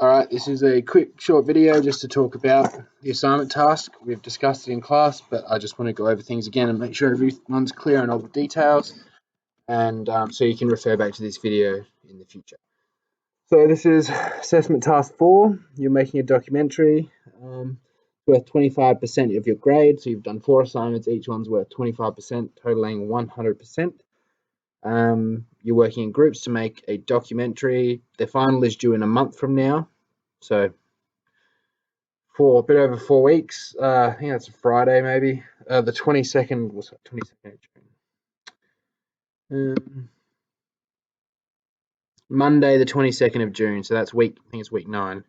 Alright, this is a quick short video just to talk about the assignment task. We've discussed it in class, but I just want to go over things again and make sure everyone's clear on all the details, and so you can refer back to this video in the future. So this is assessment task 4. You're making a documentary worth 25% of your grade. So you've done 4 assignments, each one's worth 25%, totaling 100%. You're working in groups to make a documentary. The final is due in a month from now, so for a bit over 4 weeks. I think that's a Friday, maybe. The 22nd was 22nd of June. Monday, the 22nd of June. So that's week. I think it's week 9.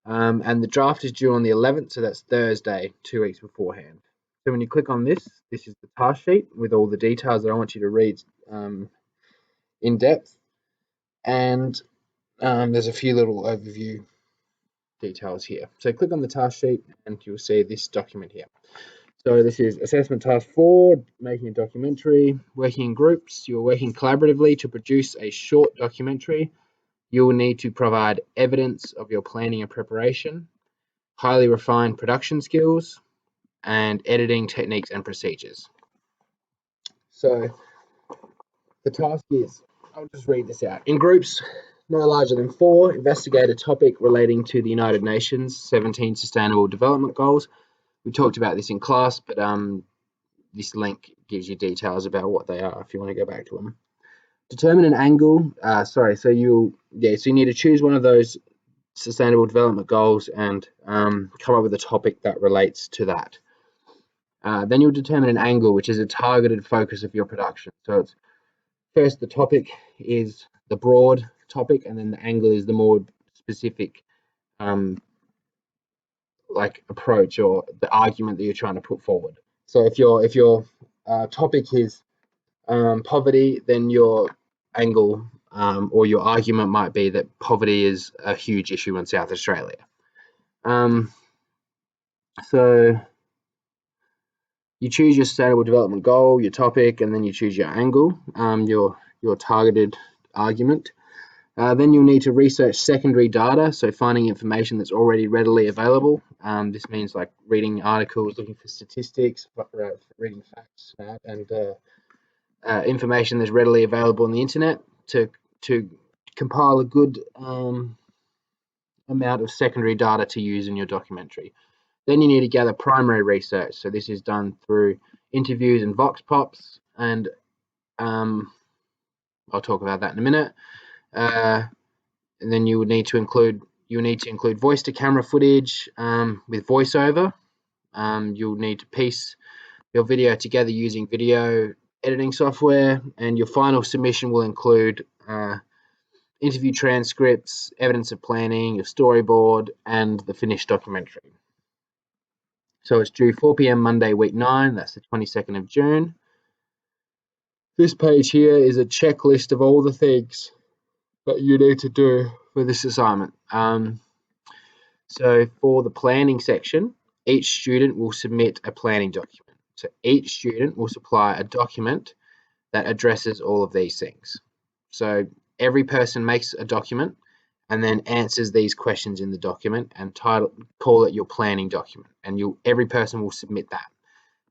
And the draft is due on the 11th, so that's Thursday, 2 weeks beforehand. So when you click on this is the task sheet with all the details that I want you to read in depth. And there's a few little overview details here. So click on the task sheet and you'll see this document here. So this is assessment task 4, making a documentary, working in groups. You're working collaboratively to produce a short documentary. You will need to provide evidence of your planning and preparation, highly refined production skills, and editing techniques and procedures. So the task is, I'll just read this out. In groups no larger than 4, investigate a topic relating to the United Nations 17 Sustainable Development Goals. We talked about this in class, but this link gives you details about what they are if you want to go back to them. Determine an angle. So you need to choose one of those Sustainable Development Goals and come up with a topic that relates to that. Then you'll determine an angle, which is a targeted focus of your production. So it's first the topic is the broad topic, and then the angle is the more specific like approach or the argument that you're trying to put forward. So if your topic is poverty, then your angle or your argument might be that poverty is a huge issue in South Australia. So you choose your sustainable development goal, your topic, and then you choose your angle, your targeted argument. Then you'll need to research secondary data, so finding information that's already readily available. This means like reading articles, looking for statistics, reading facts, and information that's readily available on the internet to compile a good amount of secondary data to use in your documentary. Then you need to gather primary research. So this is done through interviews and vox pops, and I'll talk about that in a minute. And then you would need to include voice to camera footage with voiceover. You'll need to piece your video together using video editing software, and your final submission will include interview transcripts, evidence of planning, your storyboard, and the finished documentary. So it's due 4 p.m. Monday, week 9. That's the 22nd of June. This page here is a checklist of all the things that you need to do for this assignment. So for the planning section, each student will submit a planning document. So each student will supply a document that addresses all of these things. So every person makes a document and then answers these questions in the document and call it your planning document. And every person will submit that.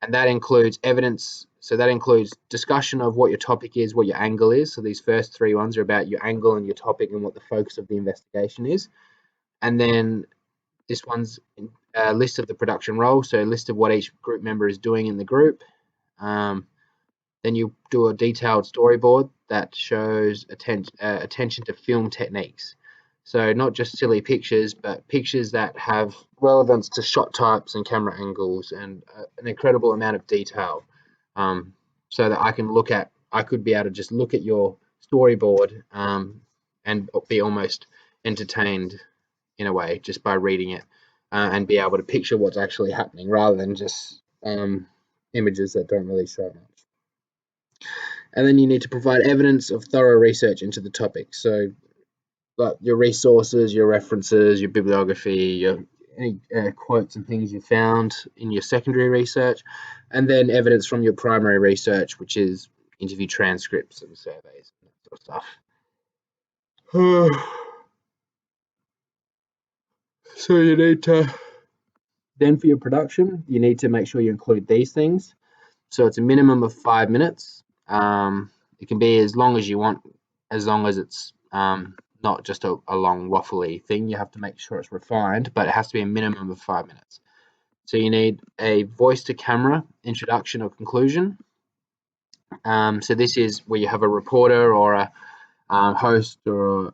And that includes evidence. So that includes discussion of what your topic is, what your angle is. So these first 3 ones are about your angle and your topic and what the focus of the investigation is. And then this one's a list of the production role, so a list of what each group member is doing in the group. Then you do a detailed storyboard that shows attention to film techniques. So not just silly pictures, but pictures that have relevance to shot types and camera angles and an incredible amount of detail, so that I could be able to just look at your storyboard and be almost entertained in a way just by reading it, and be able to picture what's actually happening rather than just images that don't really show much. And then you need to provide evidence of thorough research into the topic. So like your resources, your references, your bibliography, any quotes and things you found in your secondary research, and then evidence from your primary research, which is interview transcripts and surveys and that sort of stuff. So you need to, then for your production, you need to make sure you include these things. So it's a minimum of 5 minutes. It can be as long as you want, as long as it's not just a long waffly thing. You have to make sure it's refined, but it has to be a minimum of 5 minutes. So you need a voice to camera, introduction or conclusion. So this is where you have a reporter or a host or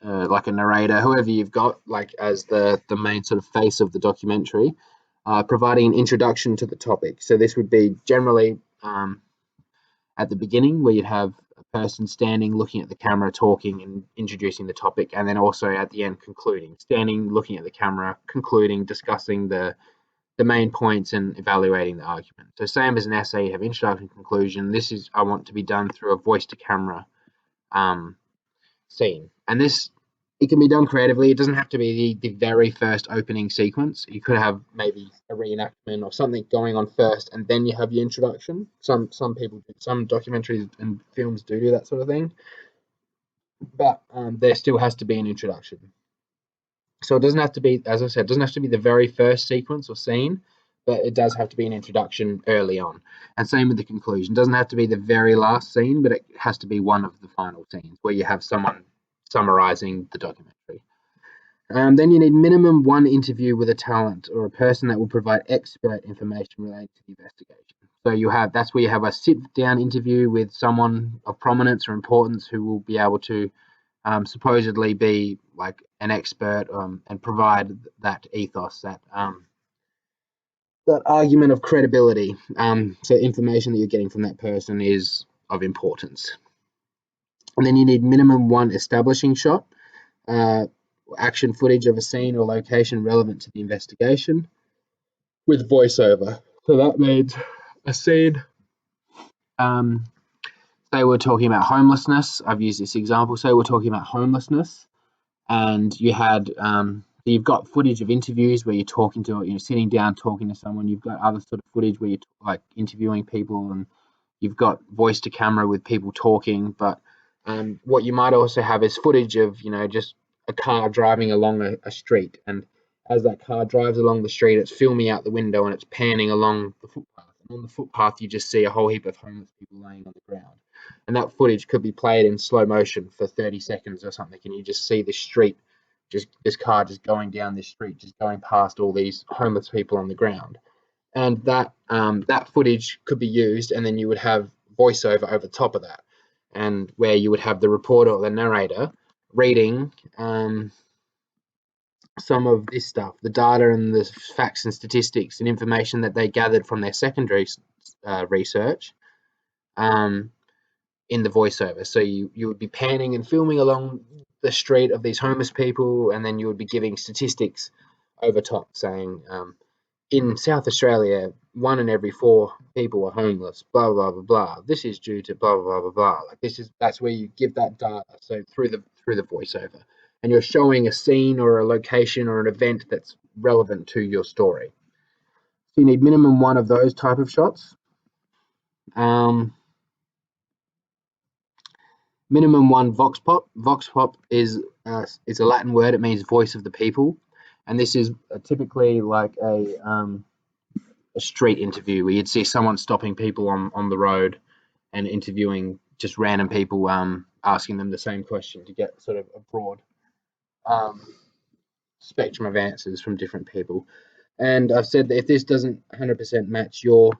like a narrator, whoever you've got like as the main sort of face of the documentary, providing an introduction to the topic. So this would be generally at the beginning, where you'd have a person standing, looking at the camera, talking and introducing the topic, and then also at the end concluding, standing, looking at the camera, concluding, discussing the main points and evaluating the argument. So same as an essay, you have introduction, conclusion. This is I want to be done through a voice to camera scene, and this, it can be done creatively. It doesn't have to be the very first opening sequence. You could have maybe a reenactment or something going on first, and then you have your introduction. Some people do, some documentaries and films do that sort of thing, but there still has to be an introduction. So it doesn't have to be, as I said, it doesn't have to be the very first sequence or scene, but it does have to be an introduction early on. And same with the conclusion. It doesn't have to be the very last scene, but it has to be one of the final scenes where you have someone summarizing the documentary. Then you need minimum one interview with a talent or a person that will provide expert information related to the investigation. So you have, that's where you have a sit down interview with someone of prominence or importance who will be able to supposedly be like an expert and provide that ethos, that argument of credibility. So information that you're getting from that person is of importance. And then you need minimum one establishing shot, action footage of a scene or location relevant to the investigation with voiceover. So that means a scene. Say we're talking about homelessness. I've used this example. Say we're talking about homelessness, and you had you've got footage of interviews where you're talking to, you're sitting down talking to someone. You've got other sort of footage where you're like interviewing people, and you've got voice to camera with people talking. But what you might also have is footage of, just a car driving along a street, and as that car drives along the street, it's filming out the window and it's panning along the footpath. And on the footpath, you just see a whole heap of homeless people laying on the ground. And that footage could be played in slow motion for 30 seconds or something, and you just see the street, just this car just going down this street, just going past all these homeless people on the ground. And that footage could be used, and then you would have voiceover over top of that, and where you would have the reporter or the narrator reading some of this stuff, the data and the facts and statistics and information that they gathered from their secondary research in the voiceover. So you would be panning and filming along the street of these homeless people, and then you would be giving statistics over top saying, in South Australia, 1 in every 4 people are homeless, blah, blah, blah, blah. This is due to blah, blah, blah, blah. Like that's where you give that data. So through the voiceover, and you're showing a scene or a location or an event that's relevant to your story. So you need minimum 1 of those type of shots. Minimum 1 vox pop. Vox pop is a Latin word. It means voice of the people, and this is typically like a street interview where you'd see someone stopping people on the road and interviewing just random people, asking them the same question to get sort of a broad spectrum of answers from different people. And I've said that if this doesn't 100% match your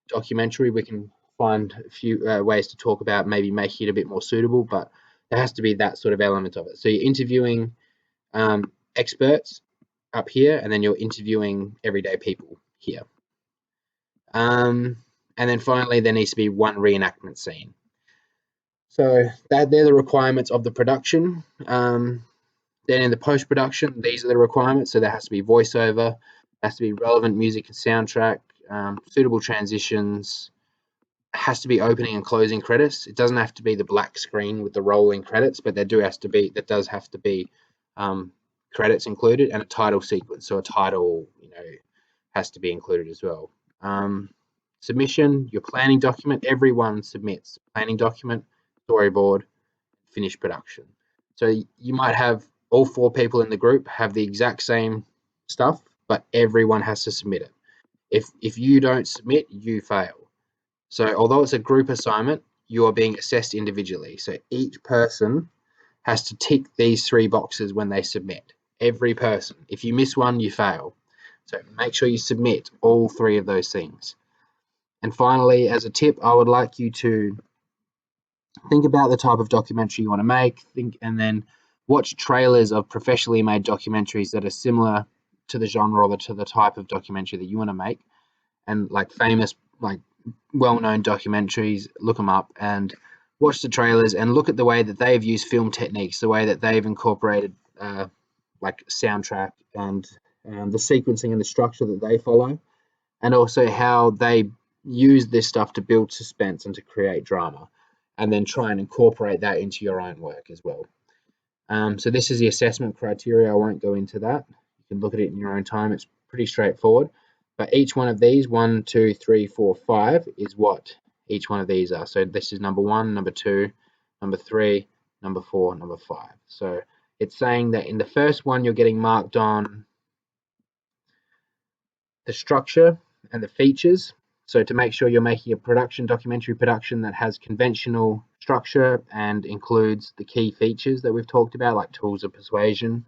documentary, we can find a few ways to talk about maybe making it a bit more suitable, but there has to be that sort of element of it. So you're interviewing experts up here, and then you're interviewing everyday people here. And then finally, there needs to be 1 reenactment scene. So they're the requirements of the production. Then in the post-production, these are the requirements. So there has to be voiceover, has to be relevant music and soundtrack, suitable transitions, has to be opening and closing credits. It doesn't have to be the black screen with the rolling credits, but there does have to be credits included, and a title sequence. So a title, has to be included as well. Submission, your planning document. Everyone submits planning document, storyboard, finished production. So you might have all 4 people in the group have the exact same stuff, but everyone has to submit it. If you don't submit, you fail. So although it's a group assignment, you are being assessed individually. So each person has to tick these 3 boxes when they submit. Every person. If you miss one, you fail. So make sure you submit all 3 of those things. And finally, as a tip, I would like you to think about the type of documentary you want to make, and then watch trailers of professionally made documentaries that are similar to the genre or to the type of documentary that you want to make, and like famous, like well-known documentaries, look them up and watch the trailers and look at the way that they've used film techniques, the way that they've incorporated like soundtrack and the sequencing and the structure that they follow, and also how they use this stuff to build suspense and to create drama, and then try and incorporate that into your own work as well. So this is the assessment criteria. I won't go into that. You can look at it in your own time. It's pretty straightforward. But each one of these, 1, 2, 3, 4, 5, is what each one of these are. So this is number 1, number 2, number 3, number 4, number 5. So it's saying that in the first one, you're getting marked on the structure and the features. So to make sure you're making a documentary production that has conventional structure and includes the key features that we've talked about, like tools of persuasion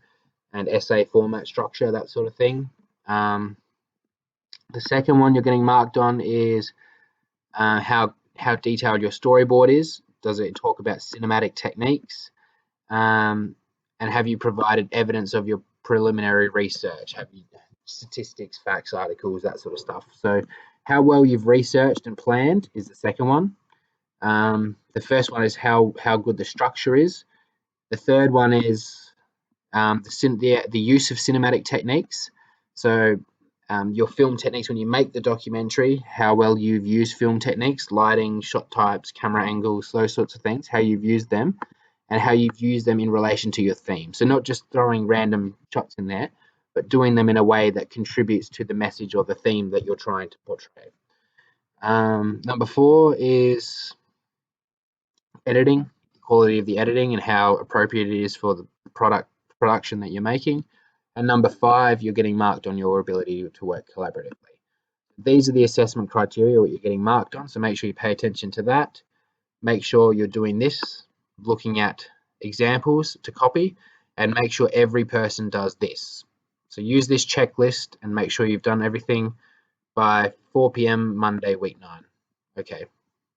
and essay format structure, that sort of thing. The second one you're getting marked on is how detailed your storyboard is. Does it talk about cinematic techniques? And have you provided evidence of your preliminary research? Have you statistics, facts, articles, that sort of stuff? So how well you've researched and planned is the second one. The first one is how good the structure is. The third one is the use of cinematic techniques. So your film techniques when you make the documentary, how well you've used film techniques, lighting, shot types, camera angles, those sorts of things, how you've used them, and how you've used them in relation to your theme. So not just throwing random shots in there, but doing them in a way that contributes to the message or the theme that you're trying to portray. Number 4 is editing, the quality of the editing and how appropriate it is for the production that you're making. And number 5, you're getting marked on your ability to work collaboratively. These are the assessment criteria, what you're getting marked on, so make sure you pay attention to that. Make sure you're doing this, looking at examples to copy, and make sure every person does this. So use this checklist and make sure you've done everything by 4 p.m. Monday, week 9. Okay.